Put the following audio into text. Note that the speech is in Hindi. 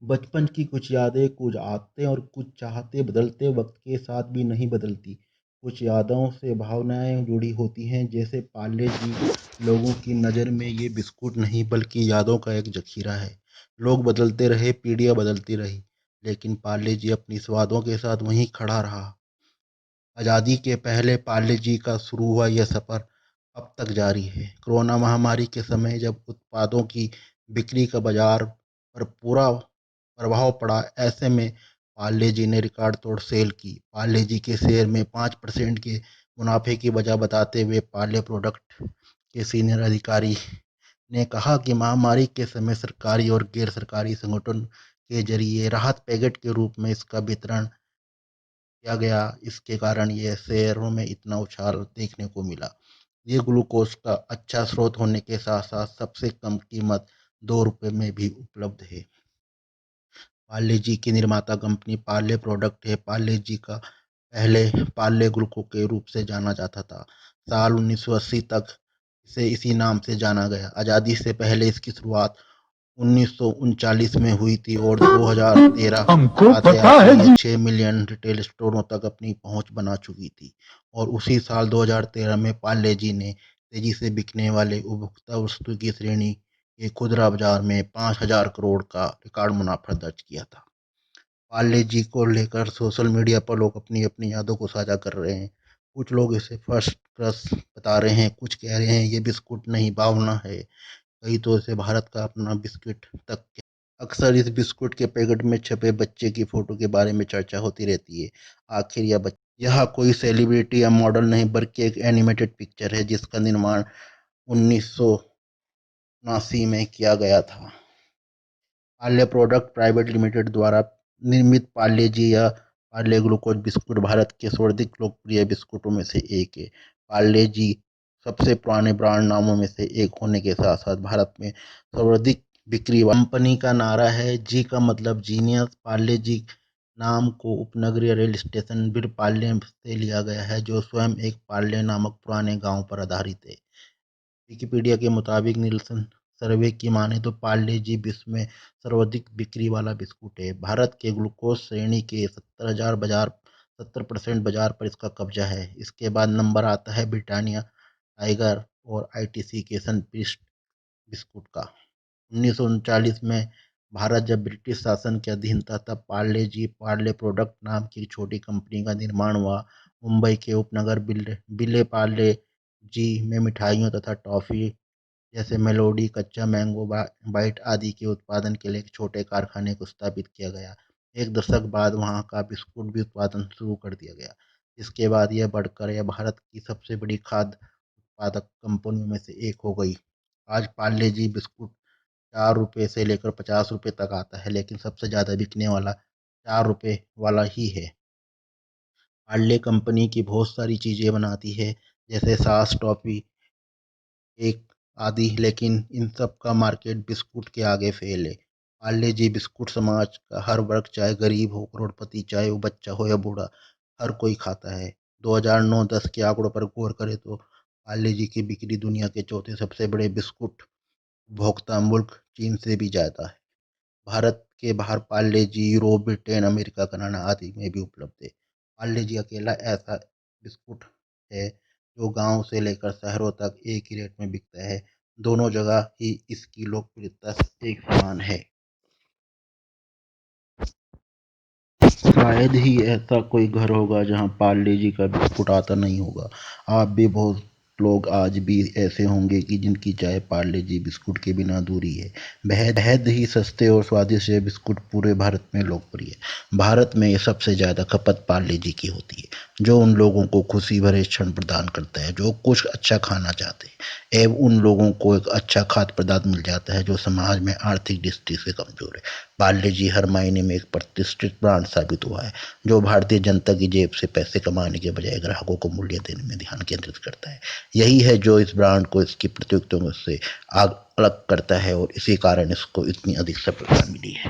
बचपन की कुछ यादें, कुछ आदतें और कुछ चाहतें बदलते वक्त के साथ भी नहीं बदलती। कुछ यादों से भावनाएं जुड़ी होती हैं, जैसे पार्ले जी। लोगों की नज़र में ये बिस्कुट नहीं बल्कि यादों का एक जखीरा है। लोग बदलते रहे, पीढ़ियां बदलती रही, लेकिन पार्ले जी अपनी स्वादों के साथ वहीं खड़ा रहा। आज़ादी के पहले पार्ले जी का शुरू हुआ यह सफ़र अब तक जारी है। कोरोना महामारी के समय जब उत्पादों की बिक्री का बाजार पर पूरा प्रभाव पड़ा, ऐसे में पार्ले जी ने रिकॉर्ड तोड़ सेल की। पार्ले जी के शेयर में 5% के मुनाफे की वजह बताते हुए पार्ले प्रोडक्ट के सीनियर अधिकारी ने कहा कि महामारी के समय सरकारी और गैर सरकारी संगठन के जरिए राहत पैकेट के रूप में इसका वितरण किया गया। इसके कारण ये शेयरों में इतना उछाल देखने को मिला। ये ग्लूकोज का अच्छा स्रोत होने के साथ साथ सबसे कम कीमत ₹2 में भी उपलब्ध है। पार्ले जी की निर्माता कंपनी पार्ले प्रोडक्ट है। पार्ले जी का पहले पार्ले ग्लूको के रूप से जाना जाता था। साल 1980 तक इसे इसी नाम से जाना गया। आज़ादी से पहले इसकी शुरुआत 1939 में हुई थी और 2013 हमको आते पता आते है ये जी। 6 मिलियन रिटेल स्टोरों तक अपनी पहुंच बना चुकी थी। और उसी साल 2013 में पार्ले जी ने तेजी से बिकने वाले उपभोक्ता वस्तु की श्रेणी के खुदरा बाजार में 5,000 करोड़ का रिकॉर्ड मुनाफा दर्ज किया था। पार्ले जी को लेकर सोशल मीडिया पर लोग अपनी अपनी यादों को साझा कर रहे हैं। कुछ लोग इसे फर्स्ट क्रश बता रहे हैं, कुछ कह रहे हैं ये बिस्कुट नहीं भावना है, कई तो इसे भारत का अपना बिस्किट तक। अक्सर इस बिस्कुट के पैकेट में छपे बच्चे की फोटो के बारे में चर्चा होती रहती है। आखिर यह कोई सेलिब्रिटी या मॉडल नहीं बल्कि एक एनिमेटेड पिक्चर है जिसका निर्माण 1979 में किया गया था। पार्ले प्रोडक्ट प्राइवेट लिमिटेड द्वारा निर्मित पार्ले जी या पार्ले ग्लूकोज बिस्कुट भारत के सर्वाधिक लोकप्रिय बिस्कुटों में से एक है। पार्ले जी सबसे पुराने ब्रांड नामों में से एक होने के साथ साथ भारत में सर्वाधिक बिक्री कंपनी का नारा है। जी का मतलब जीनियस। पार्ले जी नाम को उपनगरीय रेल स्टेशन बीर पार्ले से लिया गया है, जो स्वयं एक पार्ले नामक पुराने गांव पर आधारित है। विकिपीडिया के मुताबिक निल्सन सर्वे की माने तो पार्ले जी विश्व में सर्वाधिक बिक्री वाला बिस्कुट है। भारत के ग्लूकोज श्रेणी के 70% बाजार पर इसका कब्जा है। इसके बाद नंबर आता है ब्रिटानिया, टाइगर और आईटीसी के सनफीस्ट बिस्कुट का। 1939 में भारत जब ब्रिटिश शासन के अधीन था, तब पार्ले जी पार्ले प्रोडक्ट नाम की एक छोटी कंपनी का निर्माण हुआ। मुंबई के उपनगर बिले पार्ले जी में मिठाइयों तथा टॉफी जैसे मेलोडी, कच्चा मैंगो बाइट आदि के उत्पादन के लिए एक छोटे कारखाने को स्थापित किया गया। एक दशक बाद वहां का बिस्कुट भी उत्पादन शुरू कर दिया गया। इसके बाद यह बढ़कर यह भारत की सबसे बड़ी खाद्य उत्पादक कंपनियों में से एक हो गई। आज पार्ले जी बिस्कुट ₹4 से लेकर ₹50 तक आता है, लेकिन सबसे ज़्यादा बिकने वाला ₹4 वाला ही है। पार्ले कंपनी की बहुत सारी चीज़ें बनाती है, जैसे सॉस, टॉफ़ी, केक आदि, लेकिन इन सब का मार्केट बिस्कुट के आगे फेल है। पार्ले जी बिस्कुट समाज का हर वर्ग, चाहे गरीब हो, करोड़पति, चाहे वो बच्चा हो या बूढ़ा, हर कोई खाता है। 2009-10 के आंकड़ों पर गौर करें तो पार्ले जी की बिक्री दुनिया के चौथे सबसे बड़े बिस्कुट उपभोक्ता मुल्क चीन से भी ज़्यादा है। भारत के बाहर पार्ले जी यूरोप, ब्रिटेन, अमेरिका, कनाडा आदि में भी उपलब्ध है। पार्ले जी अकेला ऐसा बिस्कुट है जो गांव से लेकर शहरों तक एक ही रेट में बिकता है। दोनों जगह ही इसकी लोकप्रियता एक समान है। शायद ही ऐसा कोई घर होगा जहां पार्ले जी का बिस्कुट आता नहीं होगा। आप भी बहुत लोग आज भी ऐसे होंगे कि जिनकी चाय पार्ले जी बिस्कुट के बिना अधूरी है। बेहद ही सस्ते और स्वादिष्ट ये बिस्कुट पूरे भारत में लोकप्रिय है। भारत में ये सबसे ज़्यादा खपत पार्ले जी की होती है, जो उन लोगों को खुशी भरे क्षण प्रदान करता है जो कुछ अच्छा खाना चाहते हैं, एवं उन लोगों को एक अच्छा खाद्य पदार्थ मिल जाता है जो समाज में आर्थिक दृष्टि से कमजोर है। पार्ले जी हर महीने में एक प्रतिष्ठित ब्रांड साबित हुआ है, जो भारतीय जनता की जेब से पैसे कमाने के बजाय ग्राहकों को मूल्य देने में ध्यान केंद्रित करता है। यही है जो इस ब्रांड को इसकी प्रतियोगिताओं से अलग करता है और इसी कारण इसको इतनी अधिक सफलता मिली है।